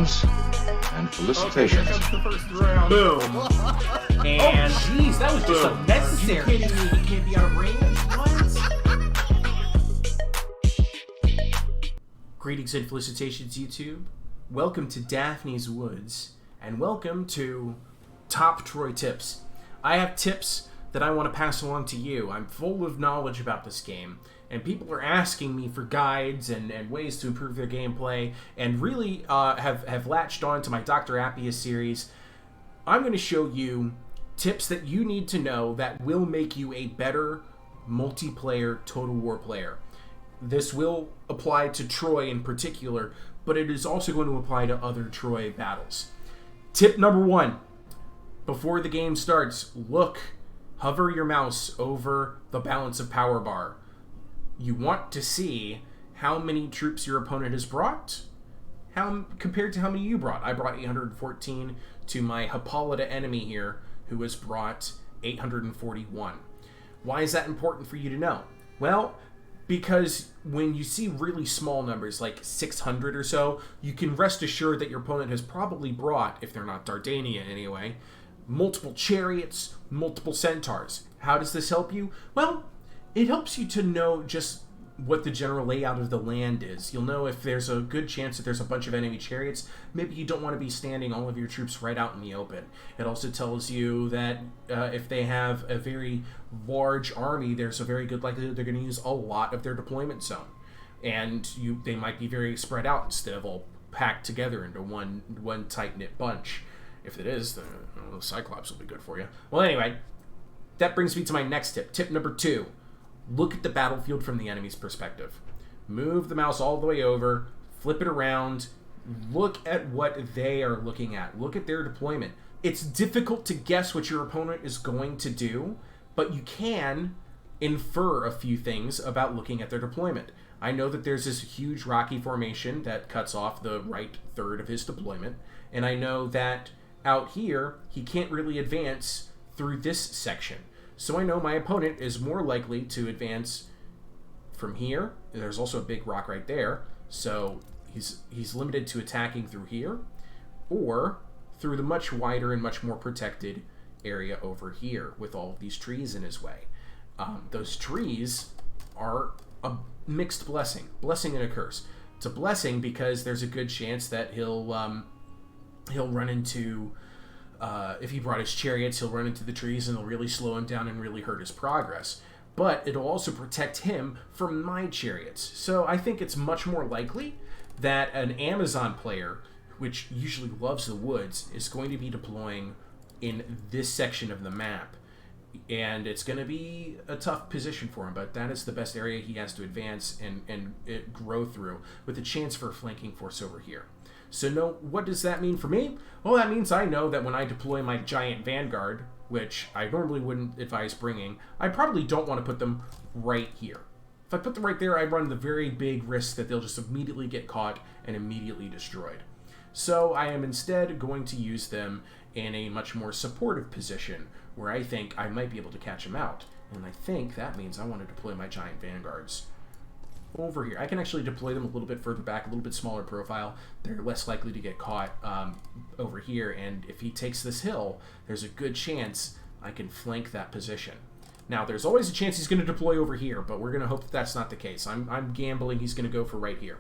Congratulations and felicitations. Okay, here comes the first round. Boom. And Jeez, that was just boom. unnecessary. You kidding me? You can't be out of range? What? Greetings and felicitations, YouTube. Welcome to Daphne's Woods, and welcome to Top Troy Tips. I have tips that I want to pass along to you. I'm full of knowledge about this game, and people are asking me for guides and ways to improve their gameplay, and really have latched on to my Dr. Appius series. I'm going to show you tips that you need to know that will make you a better multiplayer Total War player. This will apply to Troy in particular, but it is also going to apply to other Troy battles. Tip number 1. Before the game starts, hover your mouse over the balance of power bar. You want to see how many troops your opponent has brought, compared to how many you brought. I brought 814 to my Hippolyta enemy here, who has brought 841. Why is that important for you to know? Well, because when you see really small numbers, like 600 or so, you can rest assured that your opponent has probably brought, if they're not Dardania anyway, multiple chariots, multiple centaurs. How does this help you? Well, it helps you to know just what the general layout of the land is. You'll know if there's a good chance that there's a bunch of enemy chariots. Maybe you don't want to be standing all of your troops right out in the open. It also tells you that if they have a very large army, there's a very good likelihood they're going to use a lot of their deployment zone. And they might be very spread out instead of all packed together into one tight-knit bunch. If it is, the Cyclops will be good for you. Well, anyway, that brings me to my next tip. Tip number 2. Look at the battlefield from the enemy's perspective. Move the mouse all the way over, flip it around, look at what they are looking at. Look at their deployment. It's difficult to guess what your opponent is going to do, but you can infer a few things about looking at their deployment. I know that there's this huge rocky formation that cuts off the right third of his deployment, and I know that out here, he can't really advance through this section. So I know my opponent is more likely to advance from here. There's also a big rock right there, so he's limited to attacking through here, or through the much wider and much more protected area over here with all of these trees in his way. Those trees are a mixed blessing and a curse. It's a blessing because there's a good chance that he'll run into, if he brought his chariots, he'll run into the trees and they'll really slow him down and really hurt his progress. But it'll also protect him from my chariots. So I think it's much more likely that an Amazon player, which usually loves the woods, is going to be deploying in this section of the map. And it's going to be a tough position for him, but that is the best area he has to advance and grow through, with a chance for a flanking force over here. So what does that mean for me? Well, that means I know that when I deploy my giant vanguard, which I normally wouldn't advise bringing, I probably don't want to put them right here. If I put them right there, I run the very big risk that they'll just immediately get caught and immediately destroyed. So I am instead going to use them in a much more supportive position, where I think I might be able to catch them out. And I think that means I want to deploy my giant vanguards over here. I can actually deploy them a little bit further back, a little bit smaller profile. They're less likely to get caught over here, and if he takes this hill, there's a good chance I can flank that position. Now, there's always a chance he's going to deploy over here, but we're going to hope that that's not the case. I'm gambling he's going to go for right here.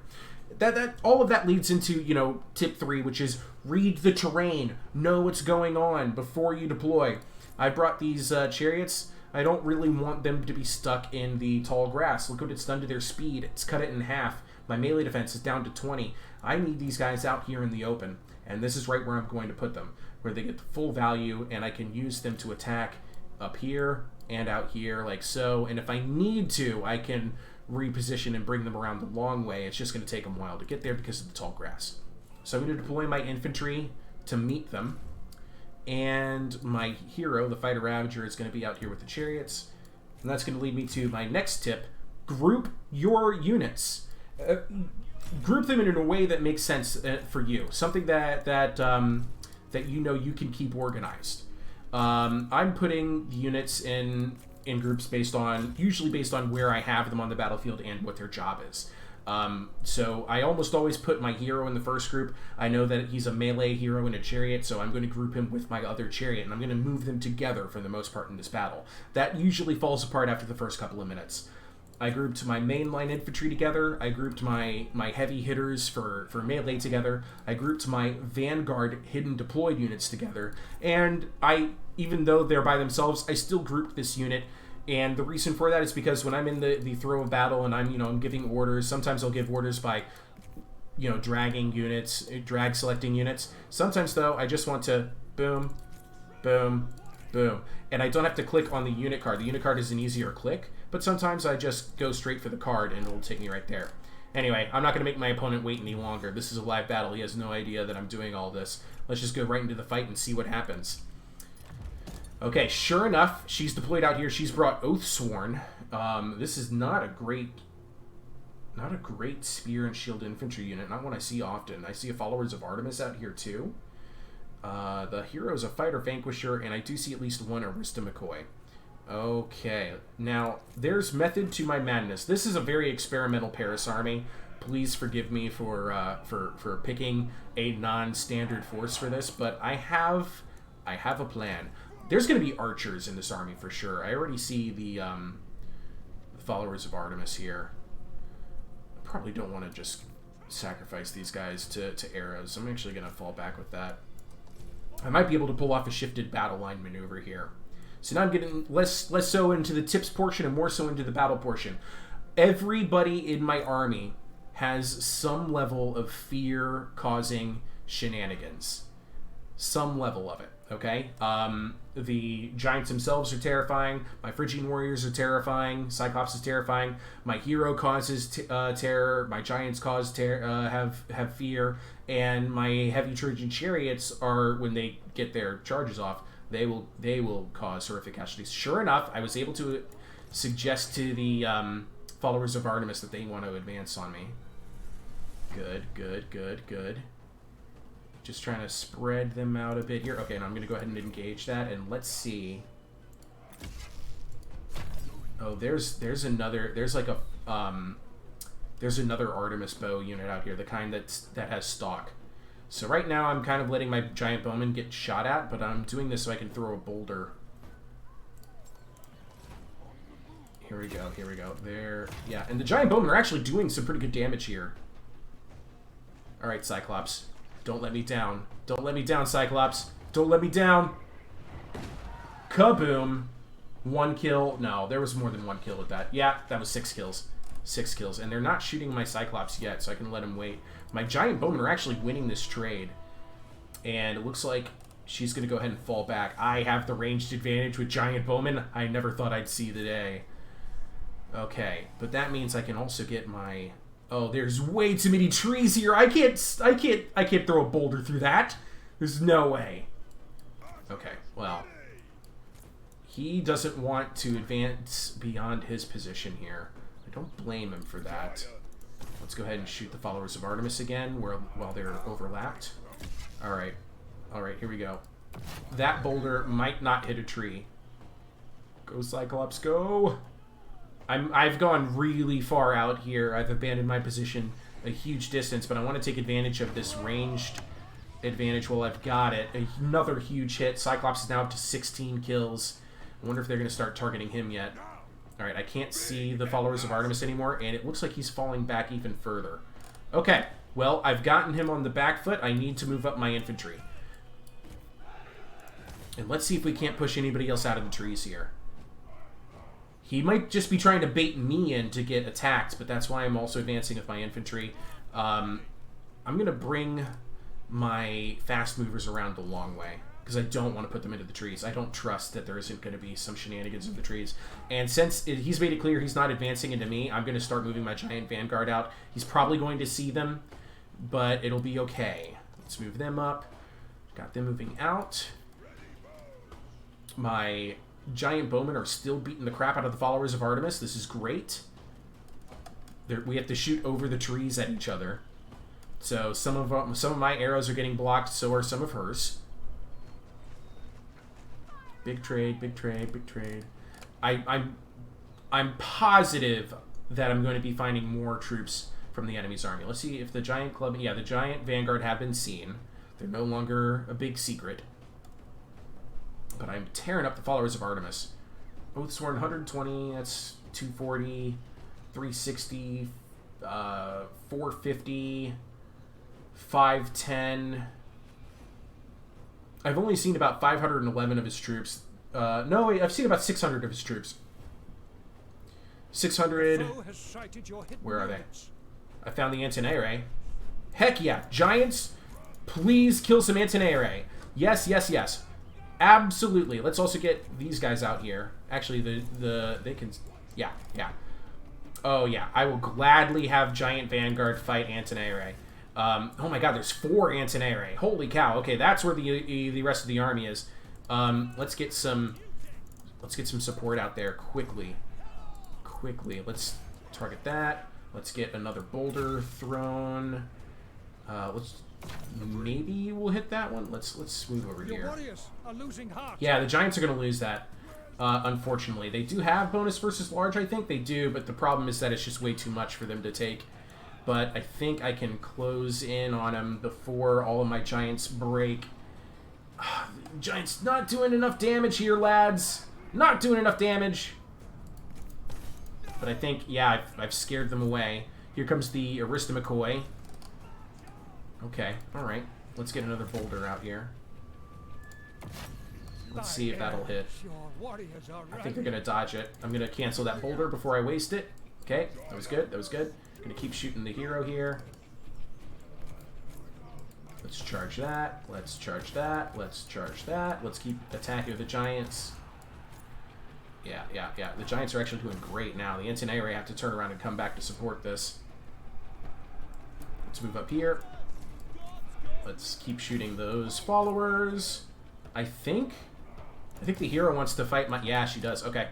All of that leads into, tip 3, which is read the terrain. Know what's going on before you deploy. I brought these chariots. I don't really want them to be stuck in the tall grass. Look what it's done to their speed. It's cut it in half. My melee defense is down to 20. I need these guys out here in the open, and this is right where I'm going to put them, where they get the full value, and I can use them to attack up here and out here, like so. And if I need to, I can reposition and bring them around the long way. It's just going to take them a while to get there because of the tall grass. So I'm going to deploy my infantry to meet them. And my hero, the Fighter Ravager, is going to be out here with the chariots. And that's going to lead me to my next tip. Group your units. Group them in a way that makes sense for you. Something that you can keep organized. I'm putting the units in groups usually based on where I have them on the battlefield and what their job is. So I almost always put my hero in the first group. I know that he's a melee hero in a chariot, so I'm going to group him with my other chariot, and I'm going to move them together for the most part in this battle. That usually falls apart after the first couple of minutes. I grouped my mainline infantry together. I grouped my heavy hitters for melee together. I grouped my vanguard hidden deployed units together. And even though they're by themselves, I still grouped this unit. And the reason for that is because when I'm in the throw of battle and I'm giving orders, sometimes I'll give orders by, dragging units, drag selecting units. Sometimes, though, I just want to boom, boom, boom. And I don't have to click on the unit card. The unit card is an easier click, but sometimes I just go straight for the card and it'll take me right there. Anyway, I'm not going to make my opponent wait any longer. This is a live battle. He has no idea that I'm doing all this. Let's just go right into the fight and see what happens. Okay, sure enough, she's deployed out here. She's brought Oathsworn. This is not a great spear and shield infantry unit. Not one I see often. I see a Followers of Artemis out here too. The hero's a fighter vanquisher, and I do see at least one Arista McCoy. Okay, now there's method to my madness. This is a very experimental Paris army. Please forgive me for picking a non-standard force for this, but I have a plan. There's going to be archers in this army for sure. I already see the Followers of Artemis here. I probably don't want to just sacrifice these guys to arrows. I'm actually going to fall back with that. I might be able to pull off a shifted battle line maneuver here. So now I'm getting less so into the tips portion and more so into the battle portion. Everybody in my army has some level of fear-causing shenanigans. Some level of it. Okay, the giants themselves are terrifying. My Phrygian warriors are terrifying. Cyclops is terrifying. My hero causes terror. My giants cause have fear, and my heavy Trojan chariots are, when they get their charges off, they will cause horrific casualties. Sure enough, I was able to suggest to the Followers of Artemis that they want to advance on me. Good. Just trying to spread them out a bit here. Okay, now I'm going to go ahead and engage that, and let's see. Oh, there's another Artemis bow unit out here, the kind that has stock. So right now I'm kind of letting my giant bowman get shot at, but I'm doing this so I can throw a boulder. Here we go. There, yeah, and the giant bowmen are actually doing some pretty good damage here. All right, Cyclops. Don't let me down. Don't let me down, Cyclops. Don't let me down. Kaboom. 1 kill. No, there was more than 1 kill with that. Yeah, that was 6 kills. 6 kills. And they're not shooting my Cyclops yet, so I can let him wait. My giant bowmen are actually winning this trade. And it looks like she's going to go ahead and fall back. I have the ranged advantage with giant bowmen. I never thought I'd see the day. Okay, but that means I can also get my... Oh, there's way too many trees here. I can't throw a boulder through that. There's no way. Okay, well, he doesn't want to advance beyond his position here. I don't blame him for that. Let's go ahead and shoot the Followers of Artemis again while they're overlapped. All right, here we go. That boulder might not hit a tree. Go, Cyclops, go! I've gone really far out here. I've abandoned my position a huge distance, but I want to take advantage of this ranged advantage while I've got it. Another huge hit. Cyclops is now up to 16 kills. I wonder if they're going to start targeting him yet. Alright, I can't see the Followers of Artemis anymore, and it looks like he's falling back even further. Okay, well, I've gotten him on the back foot. I need to move up my infantry. And let's see if we can't push anybody else out of the trees here. He might just be trying to bait me in to get attacked, but that's why I'm also advancing with my infantry. I'm going to bring my fast movers around the long way, because I don't want to put them into the trees. I don't trust that there isn't going to be some shenanigans in the trees. And since he's made it clear he's not advancing into me, I'm going to start moving my giant vanguard out. He's probably going to see them, but it'll be okay. Let's move them up. Got them moving out. My giant bowmen are still beating the crap out of the Followers of Artemis. This is great. We have to shoot over the trees at each other. So some of my arrows are getting blocked, so are some of hers. Big trade, big trade, big trade. I'm positive that I'm going to be finding more troops from the enemy's army. Let's see if the giant club... Yeah, the giant vanguard have been seen. They're no longer a big secret. But I'm tearing up the followers of Artemis. Oathsworn 120, that's 240, 360, 450, 510. I've only seen about 511 of his troops. No, wait, I've seen about 600 of his troops. 600. Where are they? I found the Antennae. Heck yeah, giants, please kill some Antennae. Yes, yes, yes. Absolutely. Let's also get these guys out here. Actually, they can... Yeah, yeah. Oh, yeah. I will gladly have Giant Vanguard fight Antennae. Oh my god, there's 4 Antennae. Holy cow. Okay, that's where the rest of the army is. Let's get some support out there quickly. Quickly. Let's target that. Let's get another boulder thrown. Maybe we'll hit that one. Let's move over here. Yeah, the Giants are going to lose that. Unfortunately, they do have bonus versus large. I think they do, but the problem is that it's just way too much for them to take. But I think I can close in on them before all of my Giants break. Giants not doing enough damage here, lads. Not doing enough damage. But I think, yeah, I've scared them away. Here comes the Aristomachoi. Okay, alright. Let's get another boulder out here. Let's see if that'll hit. I think they're going to dodge it. I'm going to cancel that boulder before I waste it. Okay, that was good, that was good. Going to keep shooting the hero here. Let's charge that. Let's charge that. Let's charge that. Let's keep attacking the Giants. Yeah, yeah, yeah. The Giants are actually doing great now. The Antennae have to turn around and come back to support this. Let's move up here. Let's keep shooting those followers. I think the hero wants to fight my... Yeah, she does. Okay.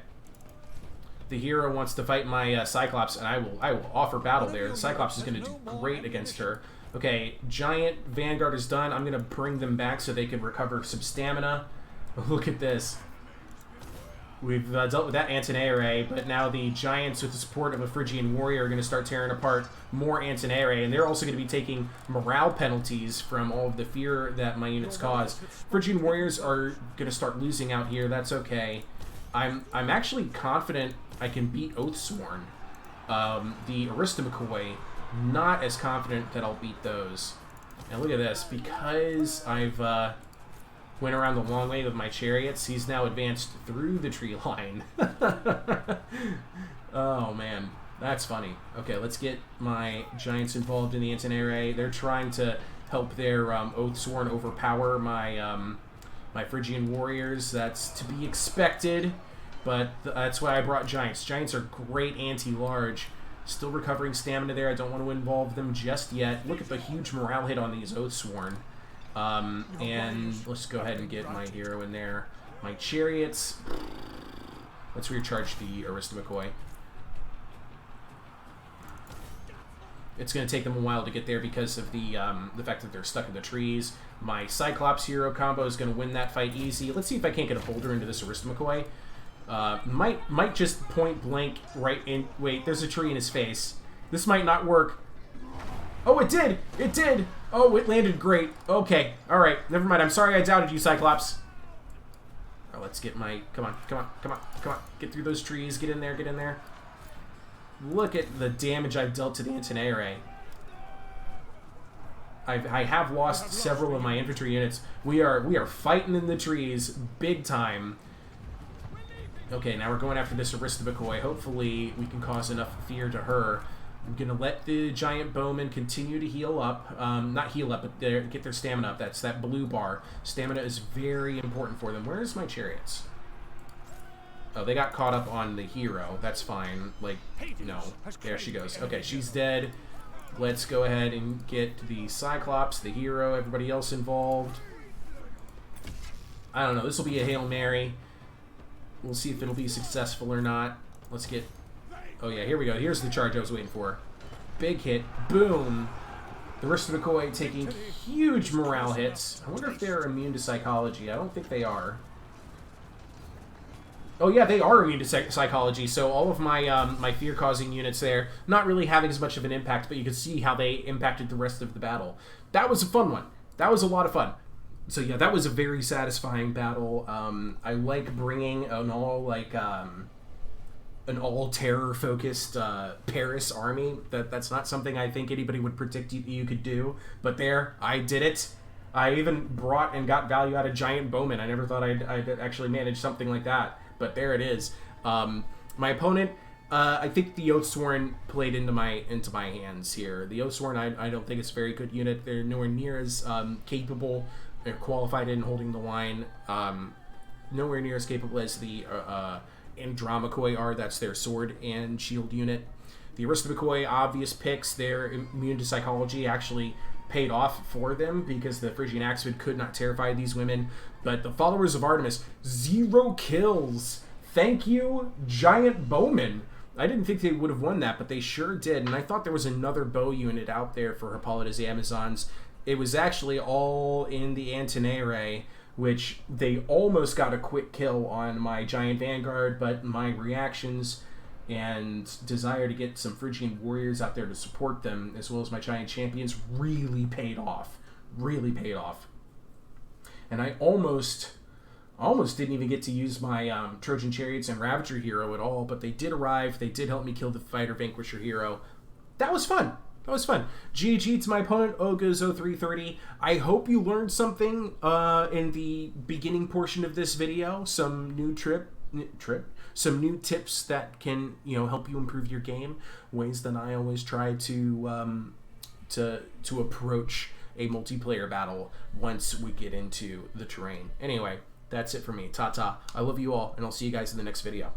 The hero wants to fight my Cyclops, and I will offer battle there. The Cyclops is going to do great against her. Okay, Giant Vanguard is done. I'm going to bring them back so they can recover some stamina. Look at this. We've dealt with that Antennae, but now the Giants, with the support of a Phrygian warrior, are going to start tearing apart more Antennae, and they're also going to be taking morale penalties from all of the fear that my units cause. Phrygian warriors are going to start losing out here. That's okay. I'm actually confident I can beat Oathsworn. The Aristomachoi, not as confident that I'll beat those. Now look at this. Because I've... went around the long way with my chariots, he's now advanced through the tree line. Oh, man. That's funny. Okay, let's get my Giants involved in the Antennae. They're trying to help their Oathsworn overpower my my Phrygian warriors. That's to be expected, but that's why I brought Giants. Giants are great anti-large. Still recovering stamina there. I don't want to involve them just yet. Look at the huge morale hit on these Oathsworn. And let's go ahead and get my hero in there. My chariots. Let's recharge the Aristomachoi. It's going to take them a while to get there because of the fact that they're stuck in the trees. My Cyclops hero combo is going to win that fight easy. Let's see if I can't get a boulder into this Aristomachoi. Might just point blank right in... Wait, there's a tree in his face. This might not work. Oh, it did! It did! Oh, it landed great. Okay, alright. Never mind. I'm sorry I doubted you, Cyclops. Oh, let's get my... Come on, come on, come on, come on. Get through those trees. Get in there, get in there. Look at the damage I've dealt to the Antennae. I have lost several of my infantry units. We are fighting in the trees big time. Okay, now we're going after this Aristomachoi. Hopefully we can cause enough fear to her. I'm going to let the giant bowmen continue to heal up. Not heal up, but get their stamina up. That's that blue bar. Stamina is very important for them. Where's my chariots? Oh, they got caught up on the hero. That's fine. Like, no. There she goes. Okay, she's dead. Let's go ahead and get the Cyclops, the hero, everybody else involved. I don't know. This will be a Hail Mary. We'll see if it'll be successful or not. Let's get... Oh, yeah, here we go. Here's the charge I was waiting for. Big hit. Boom. The Aristomachoi taking huge morale hits. I wonder if they're immune to psychology. I don't think they are. Oh yeah, they are immune to psychology. So all of my my fear-causing units there, not really having as much of an impact, but you can see how they impacted the rest of the battle. That was a fun one. That was a lot of fun. So yeah, that was a very satisfying battle. I like bringing an all terror-focused Paris army. That's not something I think anybody would predict you could do. But there, I did it. I even brought and got value out of Giant Bowman. I never thought I'd actually manage something like that. But there it is. My opponent, I think the Oathsworn played into my hands here. The Oathsworn, I don't think it's a very good unit. They're nowhere near as capable or qualified in holding the line. Nowhere near as capable as the Andromachoi are. That's their sword and shield unit. The Aristobachoi, obvious picks. They're immune to psychology. Actually paid off for them because the Phrygian Axeman could not terrify these women. But the Followers of Artemis, 0 kills. Thank you, Giant Bowman. I didn't think they would have won that, but they sure did. And I thought there was another bow unit out there for Hippolyta's Amazons. It was actually all in the Antennae, which they almost got a quick kill on my Giant Vanguard, but my reactions and desire to get some Phrygian warriors out there to support them, as well as my Giant Champions, really paid off. Really paid off. And I almost didn't even get to use my Trojan Chariots and Ravager hero at all, but they did arrive. They did help me kill the Fighter Vanquisher hero. That was fun. That was fun. GG to my opponent, Ogos0330. I hope you learned something in the beginning portion of this video. Some new some new tips that can, help you improve your game. Ways that I always try to approach a multiplayer battle once we get into the terrain. Anyway, that's it for me. Ta-ta. I love you all, and I'll see you guys in the next video.